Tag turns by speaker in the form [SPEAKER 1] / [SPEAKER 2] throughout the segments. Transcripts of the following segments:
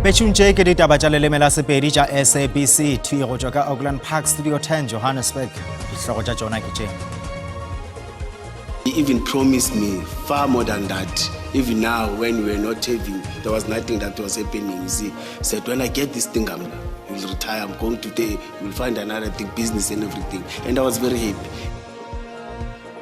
[SPEAKER 1] Petshunche ke ditaba tša leleme la Sepedi tša SABC 2 go tšwa ka Auckland Park Studio 10 Johannesburg. Dihlogo tša tšona ke tše.
[SPEAKER 2] He even promised me far more than that. Even now, when we were not having, there was nothing that was happening. You see, said when I get this thing, you'll retire. I'm going to we'll find another thing, business and everything. And I was very happy.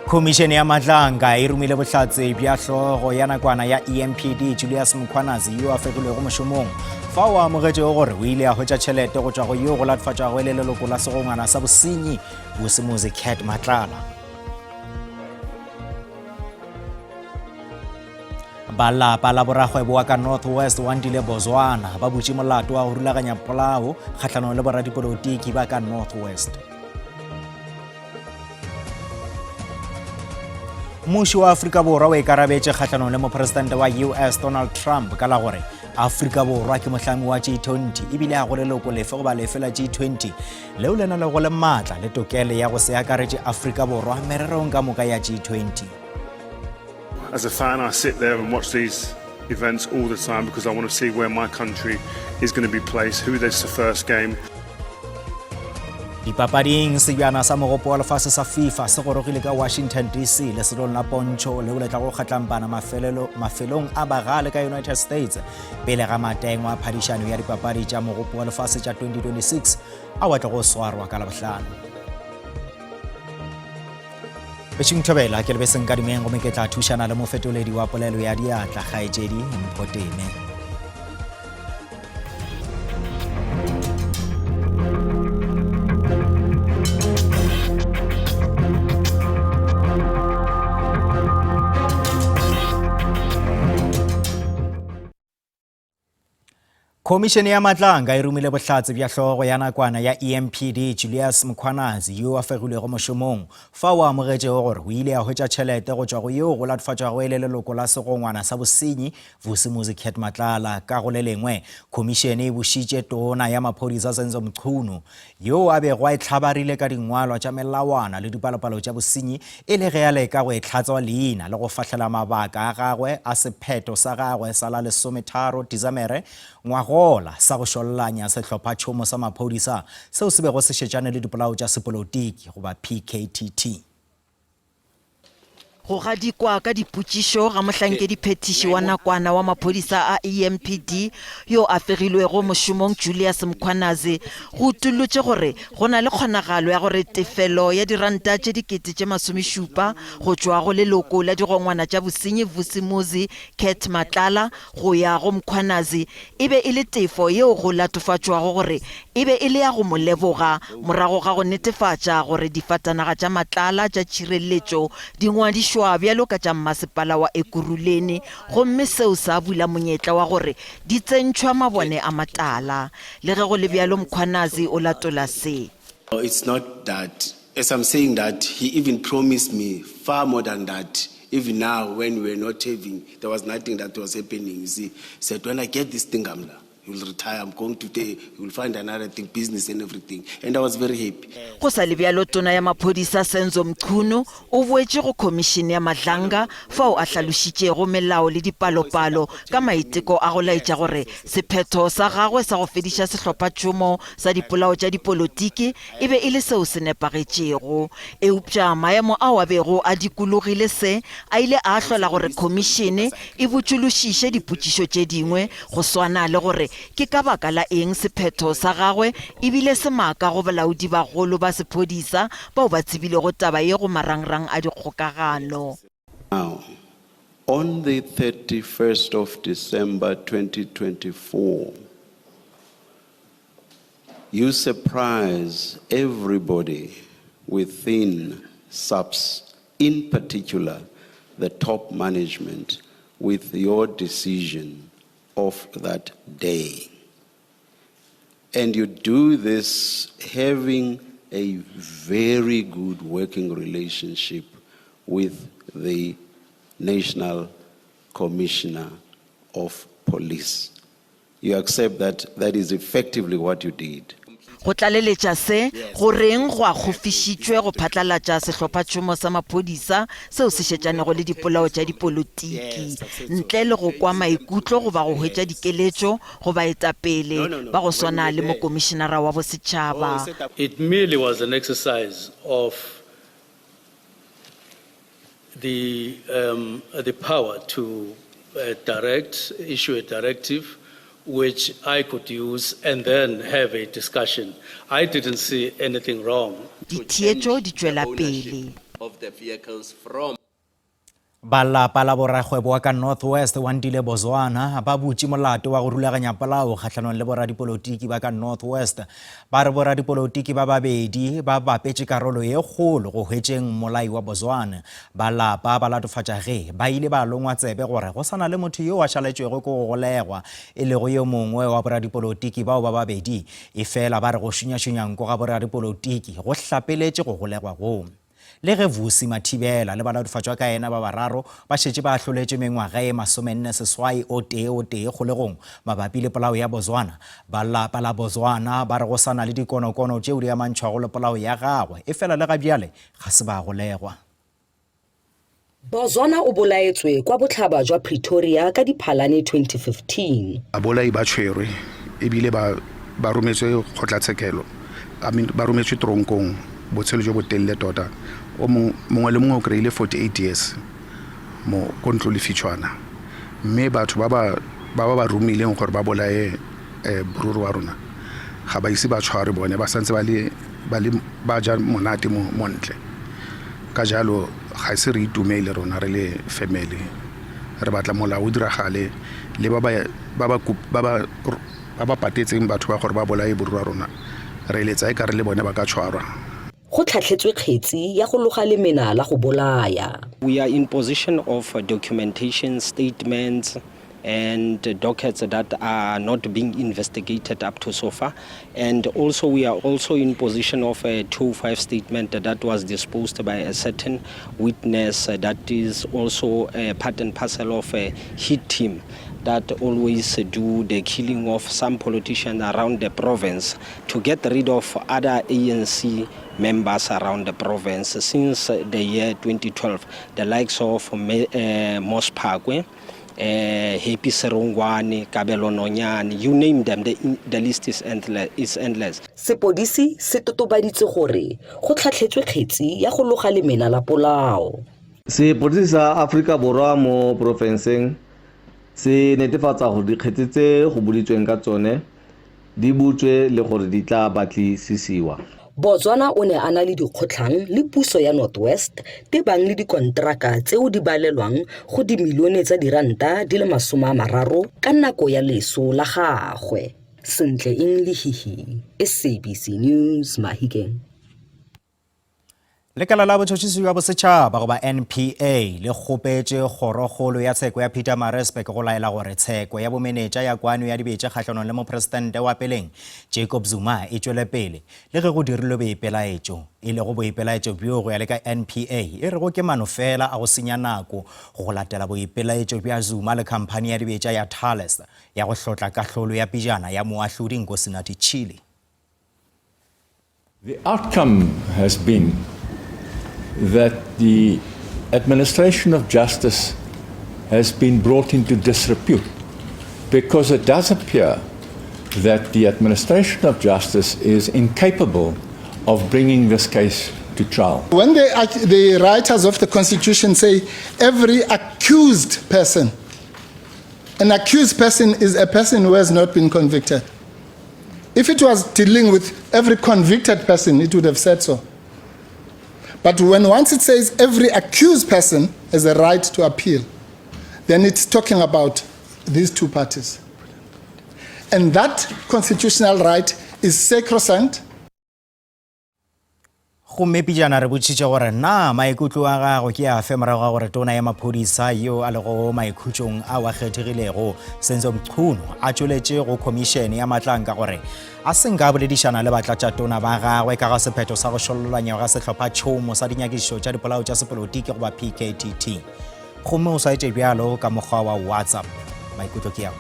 [SPEAKER 1] Khomišene ya Matlanga e rumile bohlatse bja hlogo ya nakwana ya EMPD Julius Mkhwanazi yo a fegilwego mošomong fa o amogetšego gore o ile a hwetša tšhelete go tšwa go yo go latfatšago le leloko la segongwana sa bosenyi Vusimuzi Cat Matlala. Balapa la boragwebo wa ka North West Wandile Bozwana ba butše molato wa go rulaganya polao kgatlhanong le boradipolotiki ba ka North West. Mmušo wa Afrika Borwa o ikarabetše kgatlhanong le mopresidente wa US Donald Trump ka la gore Afrika Borwa ke mohlami wa G20 ebile a go leloko lefe goba lefe la G20 leo le na le go le maatla le tokele ya go se akaretše Afrika Borwa mererong ka moka ya G20.
[SPEAKER 3] As a fan, I sit there and watch these events all the time because I want to see where my country is going to be placed, who this the first game.
[SPEAKER 1] Dipapading sejana sa mogopo wa lefase sa FIFA se gorogile ka Washington DC le selong la pontsho leo le tla go kgatlampana mafelong a bagale ka United States pele ga matengwa a phadišano ya dipapadi tša mogopo wa lefase tša 2026 a watla go swarwa ka Labohlano. Bešeng Thobela ke lebeseng ka dimeng gomme ke tla thušana le mofetoledi wa polelo ya diatla Kgaetšedi Mpoteme. Khomišene ya Matlanga e rumile bohlatse bja hlogo ya nakwana ya EMPD Julius Mkhwanazi yo a fegilwego mošomong fa o amogetšego gore o ile a hwetša tšhelete go tšwa go yo go latfatšago e le leloko la segongwana sa bosenyi Vusimuzi Cat Matlala ka go le lengwe khomišene e bušitše tona ya maphodisa Senzo Mchunu yo a bego a itlhabarile ka dingwalwa tša melawana le dipalopalo tša bosenyi e le ge a leka go itlhatswa leina le go fahlela mabaka a gagwe a sephetho sa gagwe sa la 13 Disemere ngwagola sa go šollanya sehlopha tšhomo sa maphodisa seo se bego se šetšane le dipolao tša sepolotiki goba PKTT.
[SPEAKER 4] Go gadikwa ka dipotšišo ga mohlankedi phetiši wa nakwana wa maphodisa a EMPD yo a fegilwego mošomong Julius Mkhwanazi go utolotše gore go na le kgonagalo ya gore tefelo ya diranta tše dikete tše 70 go tšwa go leloko la digongwana tša bosenyi Vusimuzi Cat Matlala go ya go Mkhwanazi e be e le tefo yeo go latofatšwago gore e be e le ya go mo leboga morago ga go netefatša gore difatanaga tša Matlala tša tšhireletšo di ngwadišwa bjalo ka tša mmasepala wa Ekurhuleni gomme seo sa bula monyetla wa gore di tsentšhwa mabone a matala le ge go le bjalo Mkhwanazi o latola se.
[SPEAKER 2] It's not that, as I'm saying that, he even promised me far more than that. Even now, when we were not having, there was nothing that was happening. You see, said when I get this thing, you'll retire. I'm going to you'll find another thing, business and everything. And I was very happy.
[SPEAKER 4] Go sa le bjalo tona ya maphodisa Senzo Mchunu o boetše go khomišene ya Matlanga fa o a hlalošitšego melao le dipalopalo ka maiteko a go laetša gore sephetho sa gagwe sa go fediša sehlopha tšhomo sa dipolao tša dipolotiki e be e le seo se nepagetšego eupša maemo ao a bego a dikologile se a ile a hlola gore khomišene e botšološiše dipotšišo tše dingwe go swana le gore ke ka baka la eng sephetho sa gagwe e bile se maaka go balaodi bagolo ba sephodisa bao ba tsebile go taba ye go marangrang a dikgokagano.
[SPEAKER 5] Now, on the 31st of December 2024, you surprise everybody within SAPS, in particular the top management, with your decision of that day. And you do this having a very good working relationship with the National Commissioner of Police. You accept that that is effectively what you did.
[SPEAKER 4] go tlaleletša se go reng go a gofišitšwe go phatlalatša sehlophatšhomo sa maphodisa seo se šetšanego le dipolao tša dipolotiki ntle le go kwa maikutlo goba go hwetša dikeletšo go baetapele ba go swana le mokomišenara wa bosetšhaba.
[SPEAKER 6] It merely was an exercise of the power to issue a directive which I could use and then have a discussion. I didn't see anything wrong.
[SPEAKER 4] Dithietšo di tšwela pele.
[SPEAKER 5] Of the vehicles from
[SPEAKER 1] Balapa la borakgwebo wa ka Northwest wa Ndile Bozwana ba butše molato wa go rulaganya polao kgatlhanong le boradipolotiki ba ka Northwest ba re boradipolotiki ba babedi ba bapetše karolo ye kgolo go hwetšeng molai wa Bozwana. Balapa ba latofatša ge ba ile ba longwa tsebe gore go sana le motho yo a šaletšwego ko go golegwa e le go yo mongwe wa boradipolotiki bao ba babedi e fela ba re go šunyašunyanko ga boradipolotiki go hlapeletše go golegwa go. Le ge Vusi Mathibela le balatofatšwa ka ena ba bararo ba šetše ba hloletše mengwaga e 46 o tee kgolegong mabapi le polao ya Bozwana. Balapa la Bozwana ba re go sana le dikonokono tšeo di amantšhwago le polao ya gagwe e fela le gabjale ga se ba golegwa.
[SPEAKER 7] Bozwana o bolaetswe kwa botlhaba jwa Pretoria ka Diphalane 2015.
[SPEAKER 8] Abolai ba tshwerwe ebile ba rometswe kgotlatshekelo ba rometswe tronkong botshelo jo bo telele tota o mongwe le mongwe o kreile 48 years mo kontlo le fitshwana mme batho ba romileng gore ba bolae boruru wa rona ga ba ise ba tshware bone ba santse ba ja monate mo ntle ka jalo ga se re itumele rona re le family re batla molao o diragale le ba patetseng batho ba gore ba bolae boruru wa rona re letsa e ka re le bone ba ka tshwarwa.
[SPEAKER 7] Go tlhatlhetswe kgetsi ya go loga lemena la go bolaya.
[SPEAKER 9] We are in possession of documentation, statements and dockets that are not being investigated up to so far. And also we are also in possession of a 205 statement that was disposed by a certain witness that is also a part and parcel of a hit team that always do the killing of some politicians around the province to get rid of other ANC members around the province since the year 2012. The likes of Mos Phakwe, Happy Serongwane, Kabelo Nonyane, you name them, the list is endless.
[SPEAKER 7] Sepodisi se totobaditse gore go tlhatlhetswe kgetsi ya go loga lemena la polao.
[SPEAKER 10] Sepodisi sa Afrika Borwa mo provinceng se netefatsa gore dikgetsi tse go boditsweng ka tsone di butswe le gore di tla batlisisiwa.
[SPEAKER 7] Bozwana o ne a na le dikgotlang le puso ya Northwest tebang le dikontraka tseo di balelwang go dimilione tsa diranta di le 30 ka nako ya leso la gagwe. Sentle Englihihi, SABC News Mahikeng.
[SPEAKER 1] Lekala la botšhotšhisi wa bosetšhaba goba NPA le kgopetše kgorokgolo ya tsheko ya Pietermaritzburg go laela gore tsheko ya bomenetša ya kwano ya dibetše kgatlhanong le mopresidente wa peleng Jacob Zuma e tšwele pele le ge go dirilwe boipelaetšo e le go boipelaetšo bjo go ya le ka NPA e re go ke mano fela a go senya nako go latela boipelaetšo bja Zuma le khamphane ya dibetša ya Thales ya go hlotla kahlolo ya pijana ya moahlodi Nkosinathi Chile.
[SPEAKER 11] The outcome has been that the administration of justice has been brought into disrepute because it does appear that the administration of justice is incapable of bringing this case to trial.
[SPEAKER 12] When the writers of the Constitution say every accused person, an accused person is a person who has not been convicted. If it was dealing with every convicted person, it would have said so. But once it says every accused person has a right to appeal, then it's talking about these two parties. And that constitutional right is sacrosanct.
[SPEAKER 1] Gomme pijana re botšitše gore na maikutlo a gago ke a fe morago ga gore tona ya maphodisa yo a lego maikhutšong a wa kgethegilego Senzo Mchunu a tšweletše go khomišene ya matlanka gore a senka boledišana le batlatša tona ba gagwe ka ga sephetho sa go šololanya ga sehlopha tšhomo sa dinyakišišo tša dipolao tša sepolotiki goba PKTT. Gomme o saetše bjalo ka mokgwa wa WhatsApp. Maikutlo ke ao.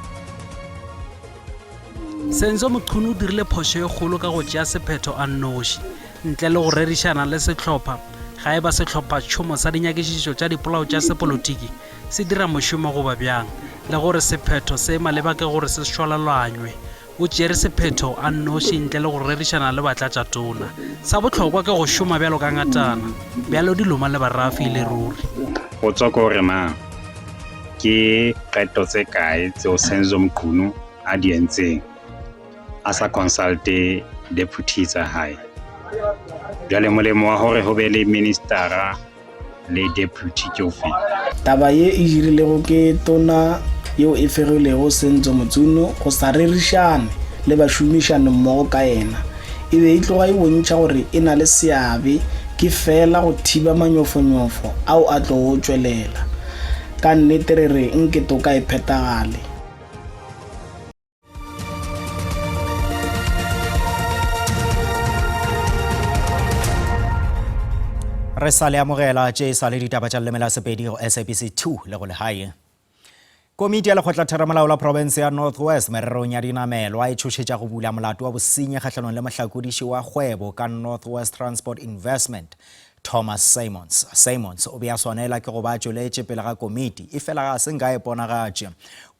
[SPEAKER 13] Senzo Mqunu o dirile phoso e kgolo ka go tšea sephetho a nnoši ntle le go rerišana le setlhopha ga e ba setlhopha tšhomo sa dinyakišišo tša dipolao tša sepolotiki se dira mošomo goba bjang le gore sephetho se maleba ke gore se šwalalanywe o tšere sephetho a nnoši ntle le go rerišana le batlatšatona sa bohlokwa ke go šoma bjalo ka ngatana bjalo diloma le barafi le ruri
[SPEAKER 14] go tswa ko gore mang ke qeto tse kae tseo Senzo Mqunu a di entseng a sa consulte deputy tsa hae jale molemo wa gore ho be le ministera le deputy ke ofe
[SPEAKER 15] taba ye e dirilego ke tona yeo e fegilego Senzo Mqunu go sa rerišane le bašomišane mmogo ka yena e be e tloga e bontšha gore e na le seabe ke fela go thiba manyofonyofo ao a tlo go tšwelela ka nnete re re nke toka e phetagale.
[SPEAKER 1] Re sa le amogela tše sa le ditaba tša leleme la Sepedi go SABC 2 le go lehae. Komiti ya Lekgotlatheramolao la province ya North West mererong ya dinamelwa e tšhošetša go bula molato wa bosenyi kgahlanong le mohlakodiši wa kgwebo ka North West Transport Investment Thomas Simons o be a swanela ke go ba tšweletše pele ga komiti e fela ga se nka e ponagatše.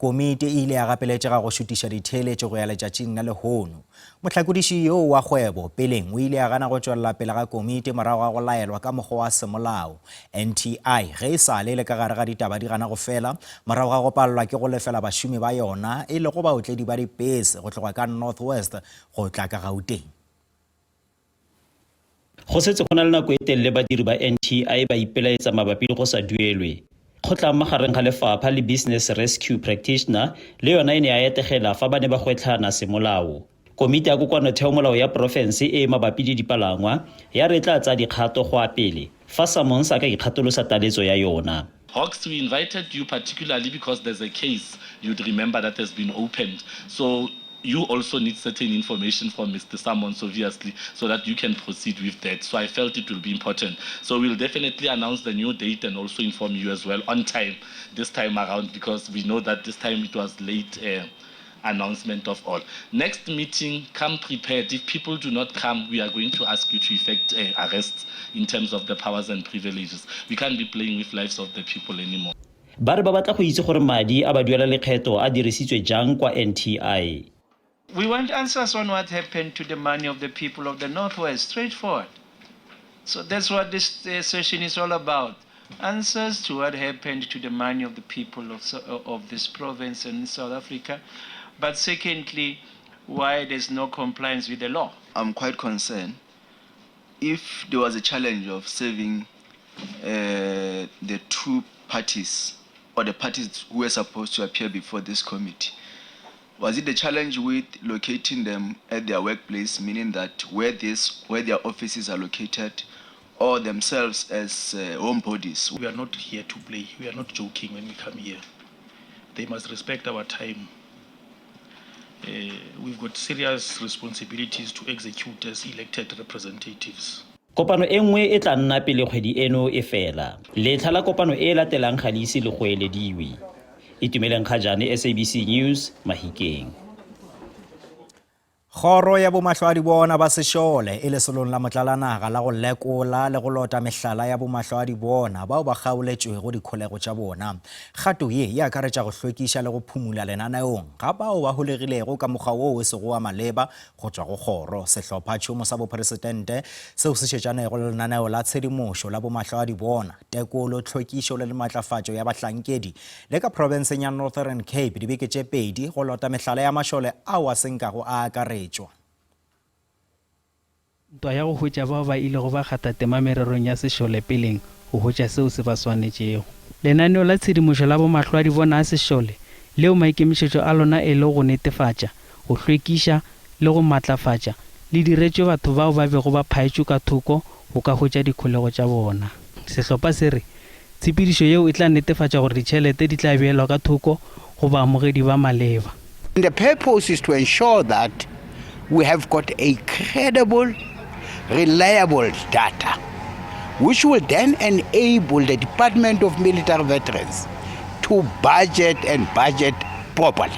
[SPEAKER 1] Komiti e ile ya gapeletša go šutiša ditheeletšo go ya letšatšing la lehono. Mohlakodiši yo wa kgwebo peleng o ile ya gana go tšwelela pele ga komiti morago ga go laelwa ka mokgwa wa semolao. NTI ge e sa le ka gare ga ditaba di gana go fela morago ga go palelwa ke go lefela bašomi ba yona e le go baotledi ba dipese go tloga ka North West go tla ka Gauteng.
[SPEAKER 16] Go setse go na le nako e telele badiri ba NTI ba ipelaetsa mabapi le go sa duelwe. Kgotlang magareng ga lefapha le Business Rescue Practitioner le yona e ne a etegela fa ba ne ba gwetlhana semolao. Komiti ya kokwanotheo molao ya porofense e mabapi le dipalangwa ya re tla tsa dikgato go apele fa Simons a ka ikgatolosa taletso ya yona.
[SPEAKER 17] Hawks, we invited you particularly because there's a case you'd remember that has been opened. So you also need certain information from Mr. Simons, obviously, so that you can proceed with that. So I felt it will be important. So we'll definitely announce the new date and also inform you as well on time this time around, because we know that this time it was late announcement of all. Next meeting, come prepared. If people do not come, we are going to ask you to effect arrests in terms of the powers and privileges. We can't be playing with lives of the people anymore.
[SPEAKER 16] Ba re ba batla go itse gore madi a ba duela lekgetho a dirisitswe jang kwa NTI.
[SPEAKER 18] We want answers on what happened to the money of the people of the Northwest, straightforward. So that's what this session is all about. Answers to what happened to the money of the people of this province in South Africa. But secondly, why there's no compliance with the law.
[SPEAKER 19] I'm quite concerned. If there was a challenge of saving the two parties, or the parties who were supposed to appear before this committee, was it the challenge with locating them at their workplace, meaning that where their offices are located, or themselves as home bodies?
[SPEAKER 20] We are not here to play. We are not joking when we come here. They must respect our time. We've got serious responsibilities to execute as elected representatives.
[SPEAKER 16] Kopano e nngwe e tla nna pele kgwedi eno e fela. Letlha la kopano e latelang ga le ise le go elediwe. Itumeleng Khajane, SABC News, Mahikeng.
[SPEAKER 1] Kgoro ya bomahlwa a dibona ba Sešole e lesolong la motlalanaga la go lekola le go lota mehlala ya bomahlwa a dibona bao ba kgaoletšwego dikholego tša bona. Kgato ye e akaretša go hlwekiša le go phumula lenaneong ga bao ba holegilego ka mokgwa woo o sego wa maleba go tšwa go kgoro. Sehlopha tšhomo sa bopresidente seo se šetšanego le lenaneo la tshedimošo la bomahlwa a dibona, tekolo, hlwekišo le matlafatšo ya bahlankedi le ka provinseng ya Northern Cape dibeke tše pedi go lota mehlala ya mašole ao a senkago a akaretšwa.
[SPEAKER 13] Ntwa ya go hwetša bao ba ile go ba kgata tema mererong ya Sešole peleng go hwetša seo se ba swanetšego. Lenaneo la tshedimošo la bomahlwa a dibona a Sešole leo maikemišetšo a lona e le go netefatša, go hlwekiša le go matlafatša le diretšwe batho bao ba bego ba phaetšwe ka thoko go ka hwetša dikholego tša bona. Sehlopha se re tshepedišo yeo e tla netefatša gore ditšhelete di tla beelwa ka thoko go baamogedi ba maleba.
[SPEAKER 21] The purpose is to ensure that we have got a credible, reliable data, which will then enable the Department of Military Veterans to budget properly.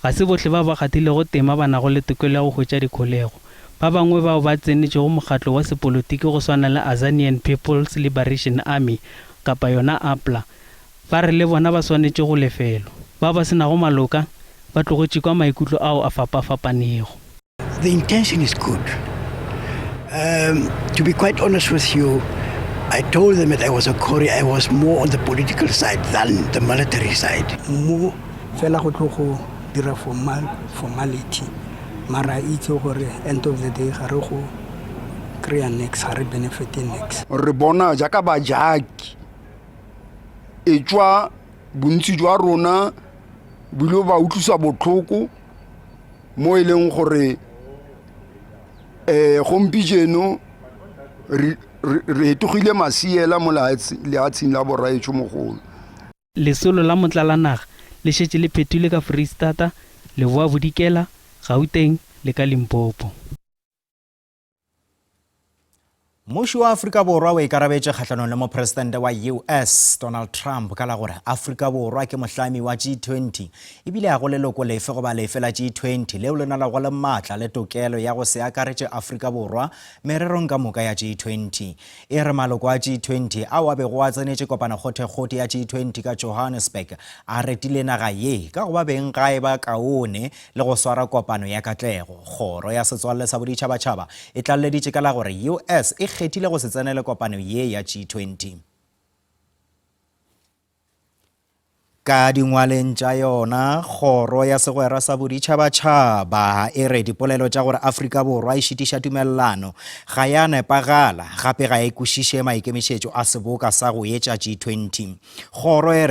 [SPEAKER 13] ga se bohle ba ba kgatilego tema ba nago le tokelo ya go hwetša dikholego. Ba bangwe bao ba tsenetšego mokgatlo wa sepolotiki go swana le Azanian People's Liberation Army kapa yona APLA ba re le bona ba swanetše go lefelwa. Ba ba senago maloka ba tlogetše kwa maikutlo ao a fapafapanego.
[SPEAKER 21] The intention is good. To be quite honest with you, I told them that I was a Kori. I was more on the political side than the military side.
[SPEAKER 3] Mo fela go tlo go dira formality. Mara itse gore end of the day ga re go create next, ga re benefit next.
[SPEAKER 22] Re bona jaka ba jaki e tswa bontsi jwa rona bilo ba utlusa botlhoko mo e leng gore gompijeno re togile masiela mo lehatsheng la boraetso mogolo.
[SPEAKER 13] Lesolo la motlalanaga le šetše le phethile ka Freistata, Leboa Bodikela, Gauteng le ka Limpopo.
[SPEAKER 1] Mmušo wa Afrika Borwa o ikarabetše kgahlanong le mopresidente wa US Donald Trump ka la gore Afrika Borwa ke mohlami wa G20 ebile a go leloko lefe goba lefe la G20 leo le nalago le maatla le tokelo ya go se akaretše Afrika Borwa mererong ka moka ya G20. E re maloko a G20 ao a bego a tsenetše kopano-kgothe-kgothe ya G20 ka Johannesburg a retile naga ye ka go ba beng gae ba kaone le go swara kopano ya katlego. Kgoro ya setswalle sa boditšhabatšhaba e tlaleditše ka la gore US e kgethile go se tsenele kopano ye ya G20. Ka dingwaleng tša yona, kgoro ya segwera sa boditšhabatšhaba e re dipolelo tša gore Afrika Borwa e šitiša tumellano ga ya nepagala gape ga e kwešiše maikemišetšo a seboka sa go etša G20. Kgoro e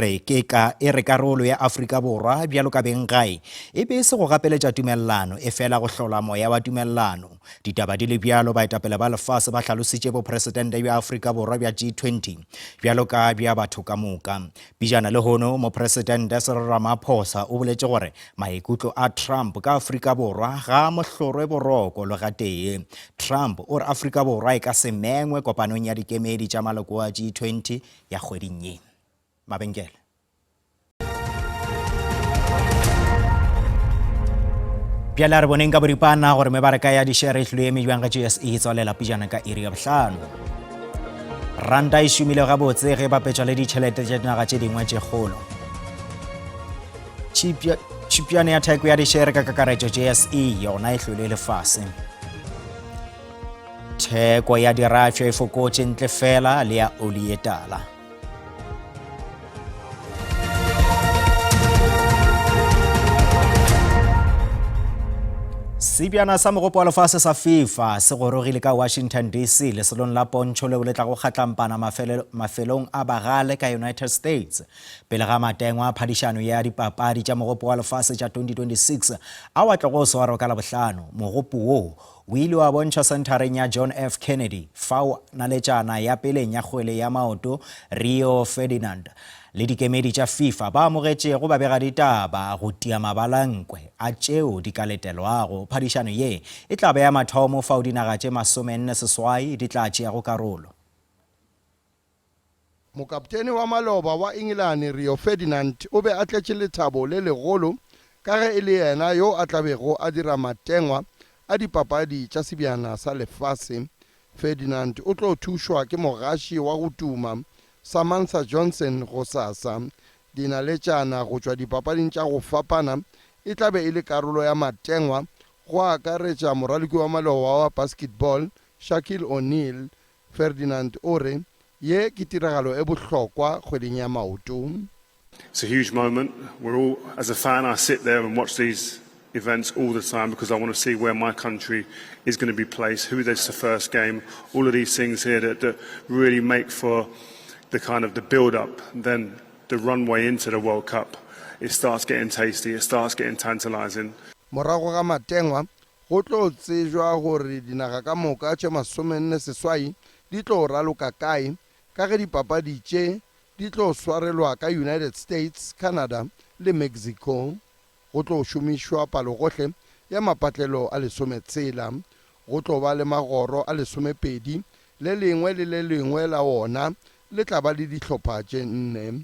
[SPEAKER 1] re karolo ya Afrika Borwa bjalo ka beng gae e be se go gapeletša tumellano e fela go hlola moya wa tumellano. Ditaba di le bjalo baetapele ba lefase ba hlalositše bopresidente bja Afrika Borwa bja G20 bjalo ka bja batho ka moka. Bijana le hono President Cyril Ramaphosa o boletše gore maikutlo a Trump ka Afrika Borwa ga mohlorwe boroko le gatee. Trump o re Afrika Borwa e ka se mengwe kopanong ya dikemedi tša maloko a G20 ya kgweding ye. Mabenkele. Pjale re boneng ka boripana gore mebaraka ya dishere e hlwele mejwang ga GSE e tswalela pijana ka iri ya bohlano. Randa e šomile gabotse ge bapetša le ditšhelete tša dinaga tše dingwe tše kgolo. Chipiane ya theko ya dishere ka kakaretšo GSE yona e hlwele lefase. Theko ya dirafšo e fokotše ntle fela le ya oli e tala. Sebiana sa mogopo wa lefase sa FIFA se gorogile ka Washington DC leselong la pontšho leo le tla go kgatlampana mafelong a bagale ka United States pele ga matengwa a phadišano ya dipapadi tša mogopo wa lefase tša 2026 a wa tla go swarwa ka labohlano. Mogopo wo o ile wa bontšha sentareng ya John F. Kennedy fao naletšana ya peleng ya kgwele ya maoto Rio Ferdinand le dikemedi tša FIFA ba amogetšego babegaditaba go tia mabalankwe a tšeo di ka letelwago. Phadišano ye e tla beya mathomo fao dinaga tše 48 di tla tšeago karolo.
[SPEAKER 22] Mokaptene wa maloba wa England Rio Ferdinand o be a tletše lethabo le legolo ka ge e le yena yo a tlabego a dira matengwa a dipapadi tša sebiana sa lefase. Ferdinand o tlo thušwa ke mogaši wa go tuma Samantha Johnson go sasa. Dinaletšana go tšwa dipapading tša go fapana e tla be e le karolo ya matengwa go akaretša moraloki wa maloba wa basketball Shaquille O'Neal. Ferdinand o re ye ke tiragalo e bohlokwa kgweding ya maoto.
[SPEAKER 23] It's a huge moment. We're all, as a fan, I sit there and watch these events all the time because I want to see where my country is going to be placed, who this is the first game, all of these things here that really make for the kind of the build-up, then the runway into the World Cup. It starts getting tasty, it starts getting tantalizing.
[SPEAKER 22] Morago ga matengwa go tlo tsejwa gore dinaga ka moka tše 48 di tlo raloka kae ka ge dipapadi tše di tlo swarelwa ka United States, Canada le Mexico. Go tlo šomišwa palogohle ya mapatlelo a 16. Go tlo ba le magoro a 12 le lengwe la wona le tla ba le dihlopha tše 4.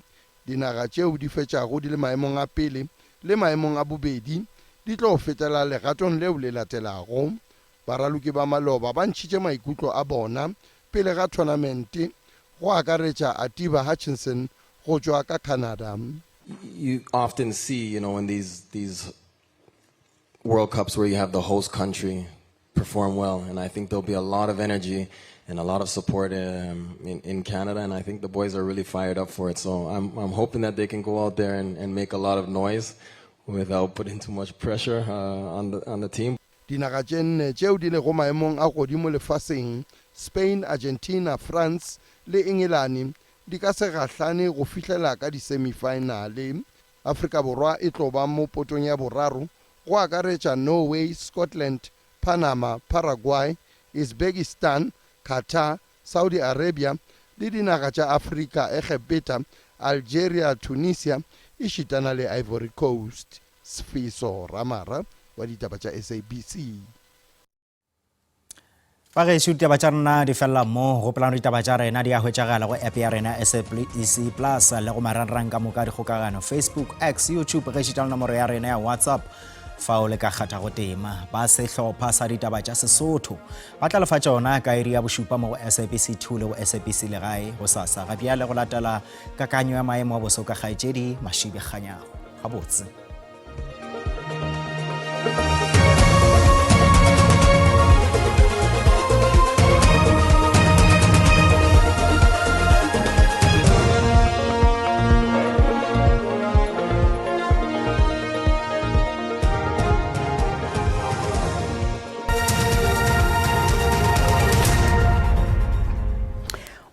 [SPEAKER 22] Dinaga tšeo di fetšago di le maemong a pele le maemong a bobedi di tlo fetela legatong leo le latelago. Baraloki ba Maloba ba ntšhitše maikutlo a bona pele ga tournament go akaretša Atiba Hutchinson go tšwa ka Canada.
[SPEAKER 2] You often see, in these World Cups where you have the host country perform well, and I think there'll be a lot of energy and a lot of support in Canada, and I think the boys are really fired up for it. So I'm hoping that they can go out there and make a lot of noise without putting too much pressure on the team.
[SPEAKER 22] Dinaga tše nne tšeo di lego maemong a godimo lefaseng, Spain, Argentina, France le England di ka se gahlane go fihlela ka di semifinale. Afrika Borwa e tlo ba mo potong ya boraro go akaretša Norway, Scotland, Panama, Paraguay, Uzbekistan, Qatar, Saudi Arabia le dinaga tša Afrika Egepeta, Algeria, Tunisia e šitana le Ivory Coast. Sfiso Ramara wa ditaba tša SABC.
[SPEAKER 1] Ba ge se ditaba tša rena di fella mo go plano ditaba tša rena di a hwetšagala go app ya rena SABC Plus le go marangrang ka moka dikgokagano Facebook, X, YouTube ge šitana nomoro ya rena ya WhatsApp fa o le ka kgatha go tema. Ba sehlopha sa ditaba tša Sesotho ba tla lefa tšona ka iri ya bošupa mo go SABC 2 le go SABC Legae go sasa ga bjale go latela kakanyo ya maemo a boso ka kgaetšedi Mashibe Kganyago gabotse.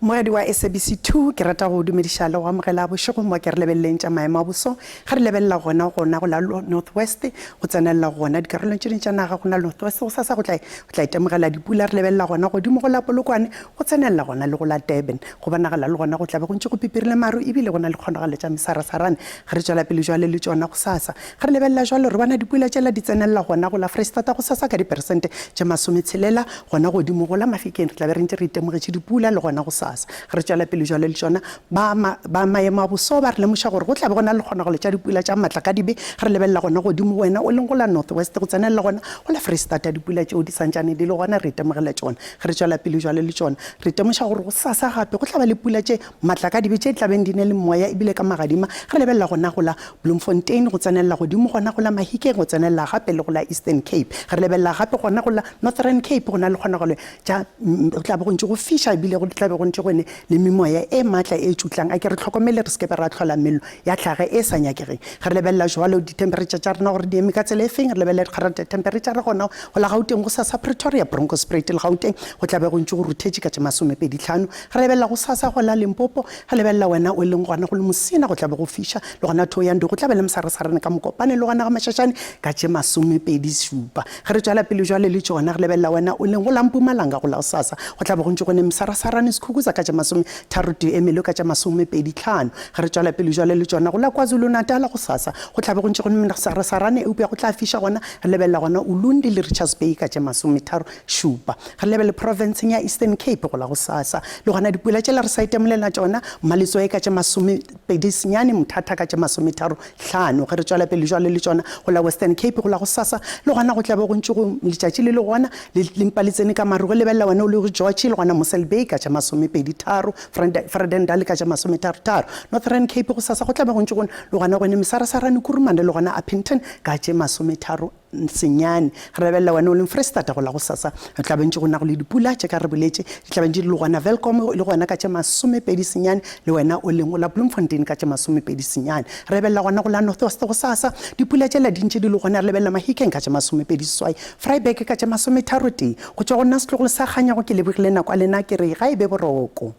[SPEAKER 4] Moedi wa SABC 2 ke rata go dumediša le go amogela bošego mo ke re lebeleleng tša maemo a boso ga re lebelela gona go la Northwest go tsenelela gona dikarolong tše dintša naga go na Northwest go sasa go tla itemogela dipula re lebelela gona godimo go la Polokwane go tsenelela gona le go la Durban go bonagala le gona go tlabe go ntše go pipirile maru ebile gona le kgonagalo tša mesarasarane ga re tšwela pele jwale le tšona go sasa ga re lebelela jwale re bona dipula tšela di tsenelela gona go la Freistata go sasa ka diperesente tše 60 gona godimo go la Mafikeng re tlabe re ntše re itemogetše dipula le gona go sasa re tšwela pele jwale le tšona ba maemo a boso ba re lemoša gore go tlabe gona le kgonagalo tša dipula tša maatla ka dibe ga re lebelela gona godimo wena o leng go la Northwest go tsenelela gona go la Freistata dipula tšeo di santšane di le gona re itemogela tšona ga re tšwela pele jwale le tšona re itemoša gore go sasa gape go tlaba le pula tše maatla ka dibe tše tlabeng di ne le moya ebile ka magadima ga re lebelela gona go la Bloemfontein go tsenelela godimo gona go la Mahikeng go tsenelela gape le go la Eastern Cape ga re lebelela gape gona go la Northern Cape go na le kgonagalo tša go tlabe go ntše go fiša ebile go tlabe go ntše go ne le memoya e maatla e tšutlang a ke re tlhokomele re se ke be ra tlhola mello ya tlhage e sa nyakegeng ga re lebelela jwalo ditemperature tša rena gore di eme ka tsela e feng re lebelela dikgarata temperature gona go la Gauteng go sasa Pretoria Bronkhorstspruit le Gauteng go tlabe go ntše go ruthetše ka tše 25 ga re lebelela go sasa go la Limpopo ga lebelela wena o leng gona go le Mosina go tlabe go fiša le gona Thohoyandou go tlabe le Mosarasarane ka Mokopane le gona ga Mashashane ka tše 27 ga re tšwela pele jwale le tšona ge lebelela wena o leng go la Mpumalanga go la sasa go tlabe go ntše go ne Mosarasarane Sekhukhutsa ka tše 30 emelo ka tša 25 ga re tšwela pele jwale le tšona go la KwaZulu-Natal go sasa go tlabe go ntše go ne Mosarasarane eupša go tla fiša gona re lebelela gona Ulundi le Richards Bay ka tše 37 ga re lebele provinceng ya Eastern Cape go la go sasa le gona dipula tšela re sa itemolela tšona Malitsoe ka tše 29 Mthatha ka tše 35 ge re tšwela pele jwale le tšona go la Western Cape go la go sasa le gona go tlabe go ntše go letšatši le gona le mpa le tsene ka maru go lebelela wena o le go George le gona Mosel Bay ka tše 23 Fredendal ka tše 33 Northern Cape go sasa go tlabe go ntše go le gona go ne Mosarasarane Kurumane le gona Appington ka tše 30 senyane re lebelela wena o leng Freistata go la go sasa re tlabe ntše go na go le dipula tše ka re boletše di tlabe ntše di le gona Welkom le gona ka tše 20 senyane le wena o leng go la Bloemfontein ka tše 20 senyane re lebelela gona go la Northwest go sasa dipula tšela di ntše di le gona re lebelela Mahikeng ka tše 20 Vryburg ka tše 31 go tšwa go nna setlogo le sa kganyago ke lebogile nako a lena ke re ga e be boroko.